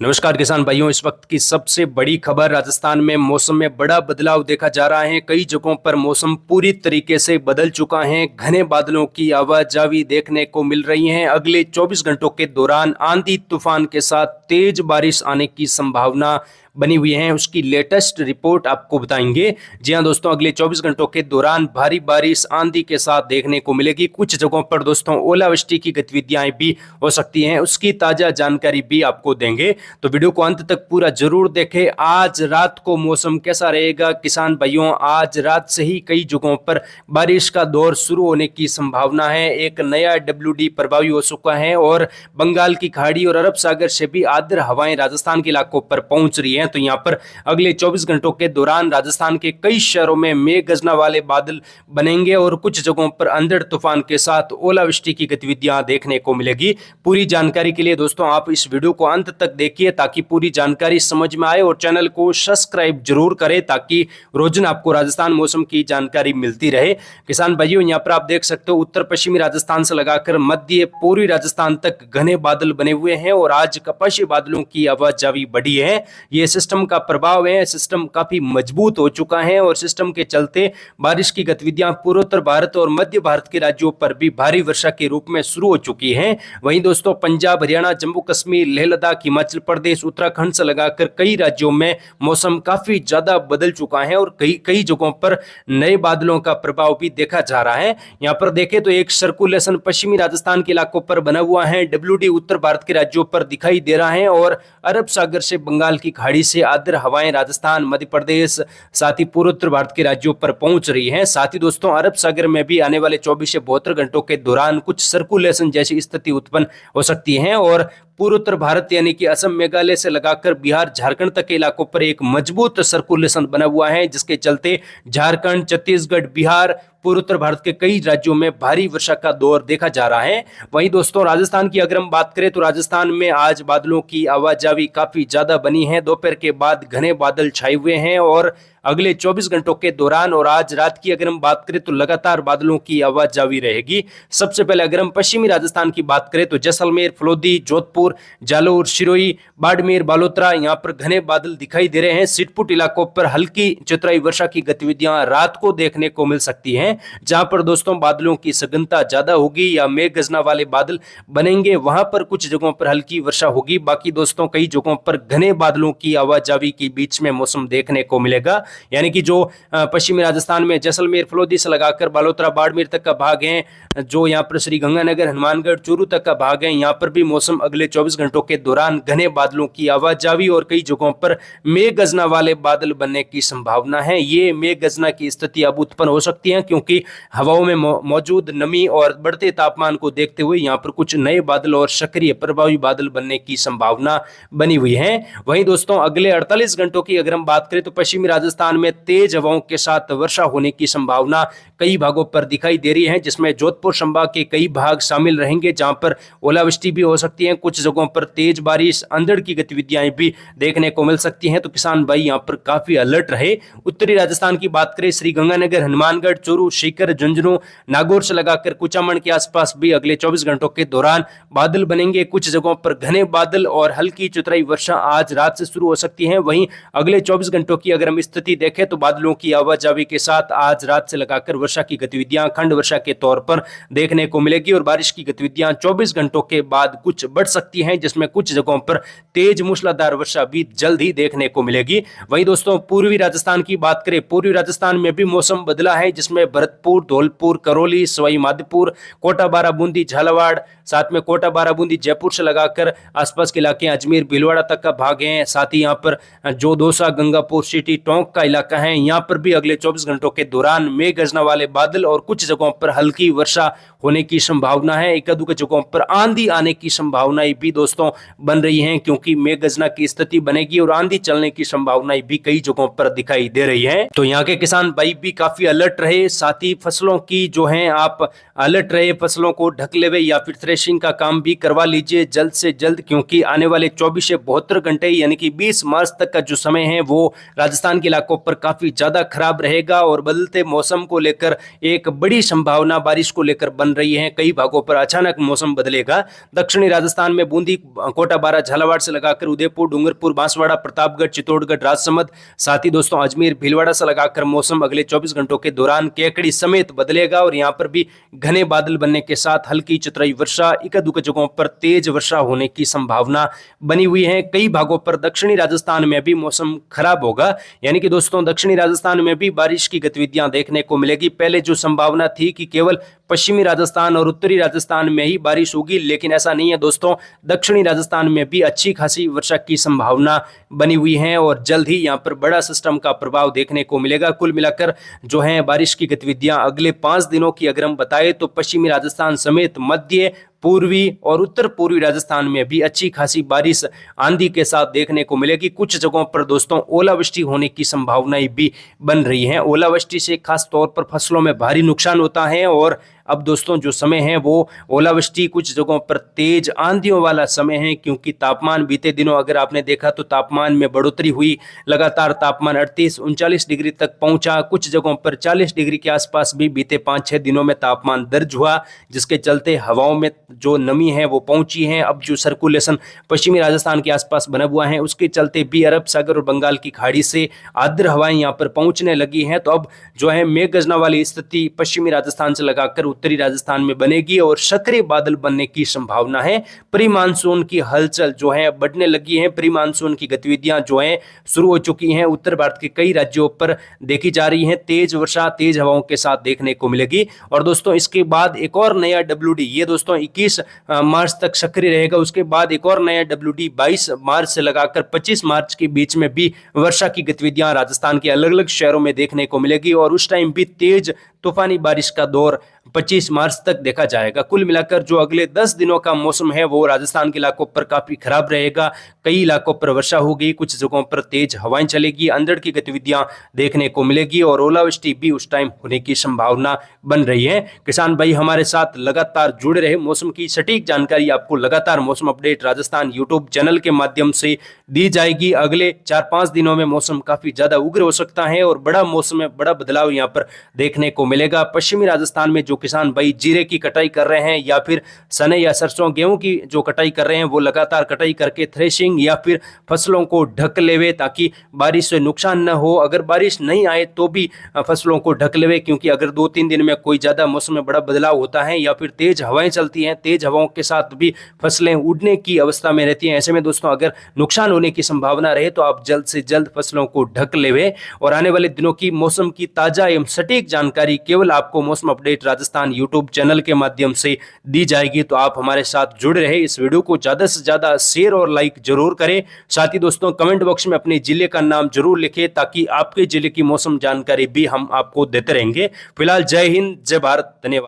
नमस्कार किसान भाइयों, इस वक्त की सबसे बड़ी खबर। राजस्थान में मौसम में बड़ा बदलाव देखा जा रहा है। कई जगहों पर मौसम पूरी तरीके से बदल चुका है। घने बादलों की आवाजावी देखने को मिल रही है। अगले 24 घंटों के दौरान आंधी तूफान के साथ तेज बारिश आने की संभावना बनी हुई है। उसकी लेटेस्ट रिपोर्ट आपको बताएंगे। जी हां दोस्तों, अगले 24 घंटों के दौरान भारी बारिश आंधी के साथ देखने को मिलेगी। कुछ जगहों पर दोस्तों ओलावृष्टि की गतिविधियां भी हो सकती हैं। उसकी ताजा जानकारी भी आपको देंगे, तो वीडियो को अंत तक पूरा जरूर देखें। आज रात को मौसम कैसा रहेगा किसान भाइयों? आज रात से ही कई जगहों पर बारिश का दौर शुरू होने की संभावना है। एक नया डब्ल्यूडी प्रभावी हो चुका है और बंगाल की खाड़ी और अरब सागर से भी आर्द्र हवाएं राजस्थान के इलाकों पर पहुंच रही हैं। तो यहां पर अगले 24 घंटों के दौरान राजस्थान के कई शहरों में मेघ गर्जना वाले बादल बनेंगे और कुछ जगहों पर अंधड़ तूफान के साथ ओलावृष्टि की गतिविधियां देखने को मिलेगी। पूरी जानकारी के लिए दोस्तों आप इस वीडियो को अंत तक देखिए ताकि पूरी जानकारी समझ में आए, और चैनल को सब्सक्राइब जरूर करें ताकि रोजाना आपको राजस्थान मौसम की जानकारी मिलती रहे। किसान भाइयों, यहां पर आप देख सकते हो उत्तर पश्चिमी राजस्थान से लगाकर मध्य पूर्वी राजस्थान तक घने बादल बने हुए हैं और आज कपाशी बादलों की आवाजावी बढ़ी है। ये सिस्टम का प्रभाव है। सिस्टम काफी मजबूत हो चुका है और सिस्टम के चलते बारिश की गतिविधियां पूर्वोत्तर भारत और मध्य भारत के राज्यों पर भी भारी वर्षा के रूप में शुरू हो चुकी हैं। वहीं दोस्तों पंजाब, हरियाणा, जम्मू कश्मीर, लेह लद्दाख, हिमाचल प्रदेश, उत्तराखंड से लगाकर कई राज्यों में मौसम काफी ज्यादा बदल चुका है और कई जगहों पर नए बादलों का प्रभाव भी देखा जा रहा है। यहां पर देखें तो एक सर्कुलेशन पश्चिमी राजस्थान के इलाकों पर बना हुआ है। डब्ल्यूडी उत्तर भारत के राज्यों पर दिखाई दे रहा है और अरब सागर से बंगाल की खाड़ी से आर्द्र हवाएं राजस्थान, मध्य प्रदेश, साथ ही पूर्वोत्तर भारत के राज्यों पर पहुंच रही हैं। साथ ही दोस्तों अरब सागर में भी आने वाले 24 से 72 घंटों के दौरान कुछ सर्कुलेशन जैसी स्थिति उत्पन्न हो सकती है और पूर्वोत्तर भारत यानी कि असम, मेघालय से लगाकर बिहार, झारखंड तक के इलाकों पर एक मजबूत सर्कुलेशन बना हुआ है, जिसके चलते झारखंड, छत्तीसगढ़, बिहार, पूर्वोत्तर भारत के कई राज्यों में भारी वर्षा का दौर देखा जा रहा है। वहीं दोस्तों राजस्थान की अगर हम बात करें तो राजस्थान में आज बादलों की आवाजावी काफी ज्यादा बनी है। दोपहर के बाद घने बादल छाए हुए हैं और अगले 24 घंटों के दौरान और आज रात की अगर हम बात करें तो लगातार बादलों की आवाजावी रहेगी। सबसे पहले अगर हम पश्चिमी राजस्थान की बात करें तो जैसलमेर, फलोदी, जोधपुर, जालोर, सिरोही, बाड़मेर, बालोतरा, यहां पर घने बादल दिखाई दे रहे हैं। सिटपुट इलाकों पर हल्की चतुराई वर्षा की गतिविधियां रात को देखने को मिल सकती हैं, जहां पर दोस्तों बादलों की सघनता ज्यादा होगी या मेघ गर्जना वाले बादल बनेंगे। वहां पर कुछ जगहों पर हल्की वर्षा होगी। बाकी दोस्तों कई जगहों पर घने बादलों की आवाजावी के बीच में मौसम देखने को मिलेगा। यानी कि जो पश्चिमी राजस्थान में जैसलमेर, फलोदी से लगाकर बालोतरा, बाड़मेर तक का भाग है, जो यहाँ पर श्री गंगानगर, हनुमानगढ़, चूरू तक का भाग है, यहाँ पर भी मौसम अगले 24 घंटों के दौरान घने बादलों की आवाजावी और कई जगहों पर मेघ गर्जना वाले बादल बनने की संभावना है। ये मेघ गर्जना की स्थिति अब उत्पन्न हो सकती है क्योंकि हवाओं में मौजूद नमी और बढ़ते तापमान को देखते हुए यहाँ पर कुछ नए बादल और सक्रिय प्रभावी बादल बनने की संभावना बनी हुई है। वहीं दोस्तों अगले 48 घंटों की अगर हम बात करें तो पश्चिमी राजस्थान में तेज हवाओं के साथ वर्षा होने की संभावना कई भागों पर दिखाई दे रही है, जिसमें जोधपुर संभाग के कई भाग शामिल रहेंगे जहां पर ओलावृष्टि भी हो सकती है। कुछ जगहों पर तेज बारिश, अंधड़ की गतिविधियां भी देखने को मिल सकती हैं। तो किसान भाई यहां पर काफी अलर्ट रहे। उत्तरी राजस्थान की बात करें, श्री गंगानगर, हनुमानगढ़, चूरू, सीकर, झुंझुनू, नागौर से लगाकर कुचामन के आसपास भी अगले 24 घंटों के दौरान बादल बनेंगे। कुछ जगहों पर घने बादल और हल्की चुतराई वर्षा आज रात से शुरू हो सकती है। वहीं अगले 24 घंटों की अगर हम स्थिति देखें तो बादलों की आवाजावी के साथ आज रात से लगाकर वर्षा की गतिविधियां खंड वर्षा के तौर पर देखने को मिलेगी और बारिश की गतिविधियां 24 घंटों के बाद कुछ बढ़ सकती हैं, जिसमें कुछ जगहों पर तेज मूसलाधार वर्षा भी जल्द ही देखने को मिलेगी। वहीं दोस्तों पूर्वी राजस्थान की बात करें, पूर्वी राजस्थान में भी मौसम बदला है, जिसमें भरतपुर, धौलपुर, करौली, सवाई माधोपुर, कोटा, बाराबूंदी, झालावाड़, साथ में कोटा, बाराबूंदी, जयपुर से लगाकर आसपास के इलाके अजमेर, भीलवाड़ा तक का भाग है। साथ ही यहाँ पर जो दौसा, गंगापुर, सिटी, टोंक का इलाका है, यहाँ पर भी अगले 24 घंटों के दौरान मेघ गर्जना वाले बादल और कुछ जगहों पर हल्की वर्षा होने की संभावना है। एक दो जगहों पर आंधी आने की संभावनाएं भी दोस्तों बन रही हैं, क्योंकि मेघ गर्जना की स्थिति बनेगी और आंधी चलने की संभावनाएं भी कई जगहों पर दिखाई दे रही है। तो यहाँ के किसान भाई भी काफी अलर्ट रहे। साथ ही फसलों की जो है आप अलर्ट रहे, फसलों को ढक लेवे या फिर थ्रेशिंग का काम भी करवा लीजिए जल्द से जल्द, क्योंकि आने वाले 24 से 72 घंटे यानी कि 20 मार्च तक का जो समय है वो राजस्थान के इलाकों पर काफी ज्यादा खराब रहेगा और बदलते मौसम को लेकर एक बड़ी संभावना बारिश को लेकर बन रही है। कई भागों पर अचानक मौसम बदलेगा। दक्षिणी राजस्थान में में बूंदी, कोटा बारा, झालावाड़ से लगाकर उदयपुर, डूंगरपुर, बांसवाड़ा, प्रतापगढ़, चित्तौड़गढ़, राजसमंद, साथ ही दोस्तों अजमेर, भीलवाड़ा से लगाकर मौसम अगले 24 घंटों के दौरान केकड़ी समेत बदलेगा और यहां पर भी घने बादल बनने के साथ हल्की चतुराई वर्षा, इक्का-दुक्का जगहों पर तेज वर्षा होने की संभावना बनी हुई है। कई भागों पर दक्षिणी राजस्थान में भी मौसम खराब होगा, यानी कि दोस्तों दक्षिणी राजस्थान में भी बारिश की गतिविधियां देखने को मिलेगी। पहले जो संभावना थी कि केवल पश्चिमी राजस्थान और उत्तरी राजस्थान में ही बारिश होगी, लेकिन ऐसा नहीं है दोस्तों। दक्षिणी राजस्थान में भी अच्छी खासी वर्षा की संभावना बनी हुई है और जल्द ही यहां पर बड़ा सिस्टम का प्रभाव देखने को मिलेगा। कुल मिलाकर जो है बारिश की गतिविधियां अगले 5 दिनों की अगर हम बताएं तो पश्चिमी राजस्थान समेत मध्य, पूर्वी और उत्तर पूर्वी राजस्थान में भी अच्छी खासी बारिश आंधी के साथ देखने को मिलेगी। कुछ जगहों पर दोस्तों ओलावृष्टि होने की संभावनाएं भी बन रही हैं। ओलावृष्टि से खास तौर पर फसलों में भारी नुकसान होता है और अब दोस्तों जो समय है वो ओलावृष्टि, कुछ जगहों पर तेज आंधियों वाला समय है, क्योंकि तापमान बीते दिनों अगर आपने देखा तो तापमान में बढ़ोतरी हुई। लगातार तापमान 38-39 डिग्री तक पहुंचा, कुछ जगहों पर 40 डिग्री के आसपास भी बीते 5-6 दिनों में तापमान दर्ज हुआ, जिसके चलते हवाओं में जो नमी है वो पहुंची है। अब जो सर्कुलेशन पश्चिमी राजस्थान के आसपास बना हुआ है उसके चलते भी अरब सागर और बंगाल की खाड़ी से आर्द्र हवाएं यहां पर पहुंचने लगी हैं। तो अब जो है मेघ गर्जना वाली स्थिति पश्चिमी राजस्थान से लगाकर उत्तरी राजस्थान में बनेगी और सक्रिय बादल बनने की संभावना है। प्री मानसून की हलचल जो है बढ़ने लगी है, प्री मानसून की गतिविधियां जो है शुरू हो चुकी हैं। उत्तर भारत के कई राज्यों पर देखी जा रही है, तेज वर्षा तेज हवाओं के साथ देखने को मिलेगी। और दोस्तों इसके बाद एक और नया WD, ये दोस्तों 21 मार्च तक सक्रिय रहेगा। उसके बाद एक और नया WD 22 मार्च से लगाकर 25 मार्च के बीच में भी वर्षा की गतिविधियां राजस्थान के अलग अलग शहरों में देखने को मिलेगी और उस टाइम भी तेज तूफानी बारिश का दौर 25 मार्च तक देखा जाएगा। कुल मिलाकर जो अगले 10 दिनों का मौसम है वो राजस्थान के इलाकों पर काफी खराब रहेगा। कई इलाकों पर वर्षा होगी, कुछ जगहों पर तेज हवाएं चलेगी, अंधड़ की गतिविधियां देखने को मिलेगी और ओलावृष्टि भी उस टाइम होने की संभावना बन रही है। किसान भाई हमारे साथ लगातार जुड़े रहे, मौसम की सटीक जानकारी आपको लगातार मौसम अपडेट राजस्थान यूट्यूब चैनल के माध्यम से दी जाएगी। अगले 4-5 दिनों में मौसम काफी ज्यादा उग्र हो सकता है और बड़ा मौसम में बड़ा बदलाव यहाँ पर देखने को मिलेगा। पश्चिमी राजस्थान में जो किसान भाई जीरे की कटाई कर रहे हैं या फिर सने या सरसों गेहूं की जो कटाई कर रहे हैं वो लगातार कटाई करके थ्रेशिंग या फिर फसलों को ढक लेवे ताकि बारिश से नुकसान न हो। अगर बारिश नहीं आए तो भी फसलों को ढक लेवे, क्योंकि अगर 2-3 दिन में कोई ज्यादा मौसम में बड़ा बदलाव होता है या फिर तेज हवाएं चलती हैं, तेज हवाओं के साथ भी फसलें उड़ने की अवस्था में रहती हैं। ऐसे में दोस्तों अगर नुकसान होने की संभावना रहे तो आप जल्द से जल्द फसलों को ढक लेवे। और आने वाले दिनों की मौसम की ताजा एवं सटीक जानकारी केवल आपको मौसम अपडेट राजस्थान यूट्यूब चैनल के माध्यम से दी जाएगी। तो आप हमारे साथ जुड़े रहे, इस वीडियो को ज्यादा से ज्यादा शेयर और लाइक जरूर करें। साथ ही दोस्तों कमेंट बॉक्स में अपने जिले का नाम जरूर लिखें ताकि आपके जिले की मौसम जानकारी भी हम आपको देते रहेंगे। फिलहाल जय हिंद, जय भारत, धन्यवाद।